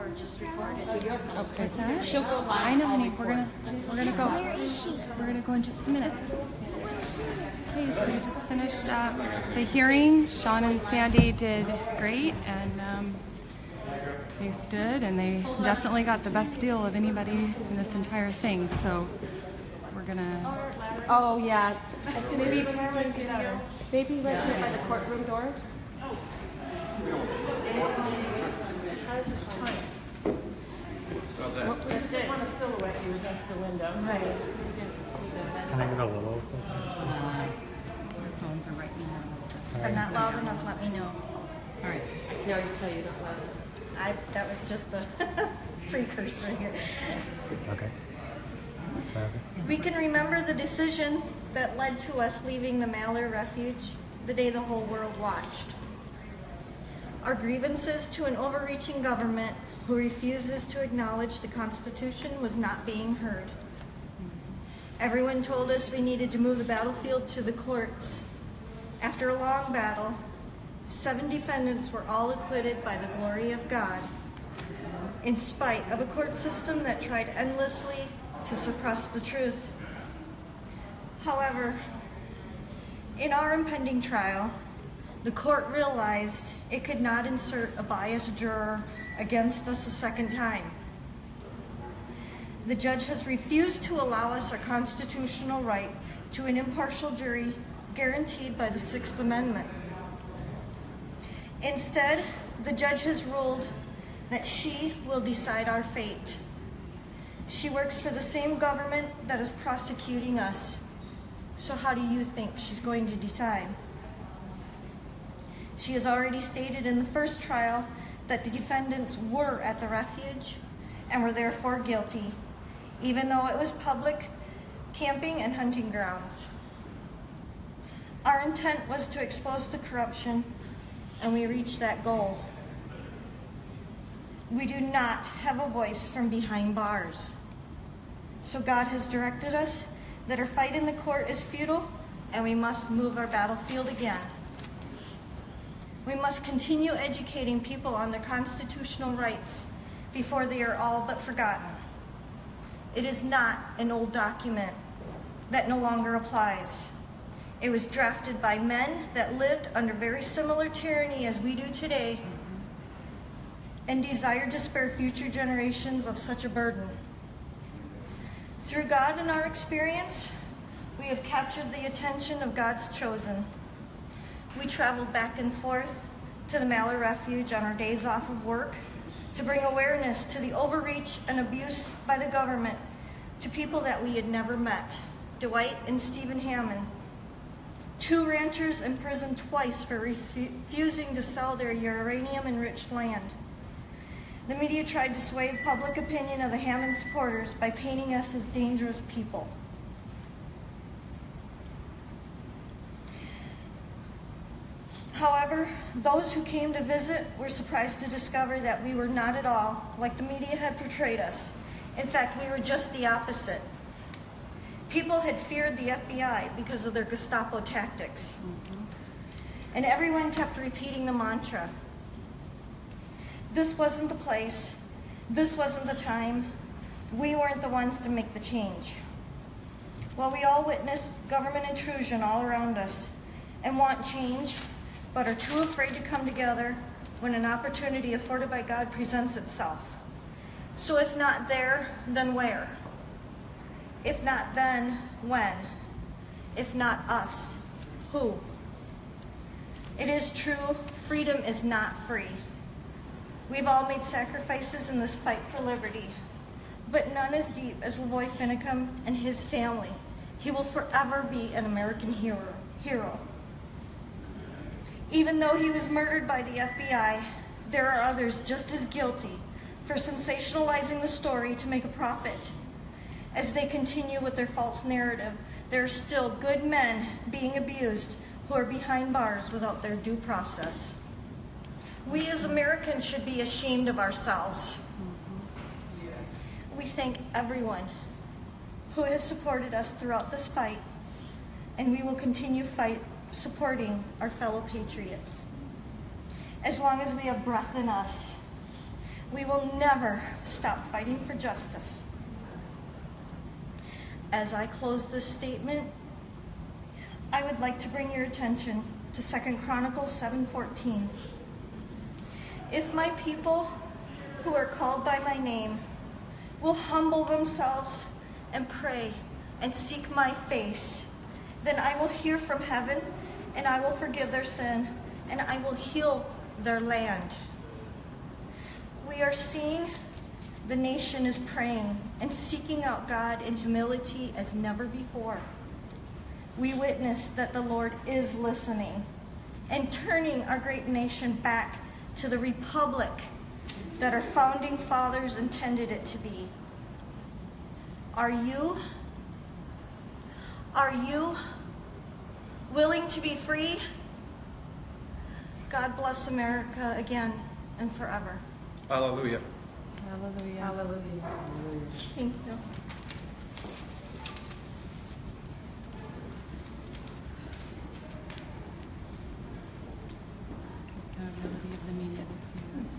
or just recorded. Okay. She'll go live. I know, honey. We're gonna go. We're gonna go in just a minute. Okay, so we just finished up the hearing. Sean and Sandy did great, and they stood, and they definitely got the best deal of anybody in this entire thing. So we're gonna. Oh yeah. Maybe right here by the courtroom door. Whoops. I didn't want to silhouette you against the window. Right. Can I get a little closer? Our phones are right in the middle of this. If I'm not loud enough, let me know. All right. I can already tell you not loud. That was just a precursor here. Okay. We can remember the decision that led to us leaving the Malheur Refuge the day the whole world watched. Our grievances to an overreaching government who refuses to acknowledge the Constitution was not being heard. Everyone told us we needed to move the battlefield to the courts. After a long battle, 7 defendants were all acquitted by the glory of God, in spite of a court system that tried endlessly to suppress the truth. However, in our impending trial, the court realized it could not insert a biased juror against us a second time. The judge has refused to allow us our constitutional right to an impartial jury guaranteed by the 6th Amendment. Instead, the judge has ruled that she will decide our fate. She works for the same government that is prosecuting us. So how do you think she's going to decide? She has already stated in the first trial that the defendants were at the refuge and were therefore guilty, even though it was public camping and hunting grounds. Our intent was to expose the corruption, and we reached that goal. We do not have a voice from behind bars. So God has directed us that our fight in the court is futile, and we must move our battlefield again. We must continue educating people on their constitutional rights before they are all but forgotten. It is not an old document that no longer applies. It was drafted by men that lived under very similar tyranny as we do today and desired to spare future generations of such a burden. Through God and our experience, we have captured the attention of God's chosen. We traveled back and forth to the Malheur Refuge on our days off of work to bring awareness to the overreach and abuse by the government to people that we had never met, Dwight and Stephen Hammond, 2 ranchers in prison twice for refusing to sell their uranium-enriched land. The media tried to sway public opinion of the Hammond supporters by painting us as dangerous people. However, those who came to visit were surprised to discover that we were not at all like the media had portrayed us. In fact, we were just the opposite. People had feared the FBI because of their Gestapo tactics. And everyone kept repeating the mantra. This wasn't the place. This wasn't the time. We weren't the ones to make the change. Well, we all witnessed government intrusion all around us and want change, but are too afraid to come together when an opportunity afforded by God presents itself. So if not there, then where? If not then, when? If not us, who? It is true, freedom is not free. We've all made sacrifices in this fight for liberty, but none as deep as Lavoy Finicum and his family. He will forever be an American hero. Even though he was murdered by the FBI, there are others just as guilty for sensationalizing the story to make a profit. As they continue with their false narrative, there are still good men being abused who are behind bars without their due process. We as Americans should be ashamed of ourselves. We thank everyone who has supported us throughout this fight, and we will continue supporting our fellow patriots as long as we have breath in us. We will never stop fighting for justice. As I close this statement, I would like to bring your attention to 2 Chronicles 7:14. If my people who are called by my name will humble themselves and pray and seek my face, then I will hear from heaven and I will forgive their sin and I will heal their land. We are seeing the nation is praying and seeking out God in humility as never before. We witness that the Lord is listening and turning our great nation back to the republic that our founding fathers intended it to be. Are you willing to be free? God bless America again and forever. Hallelujah. Hallelujah. Hallelujah. Thank you. Accountability of the media that's here.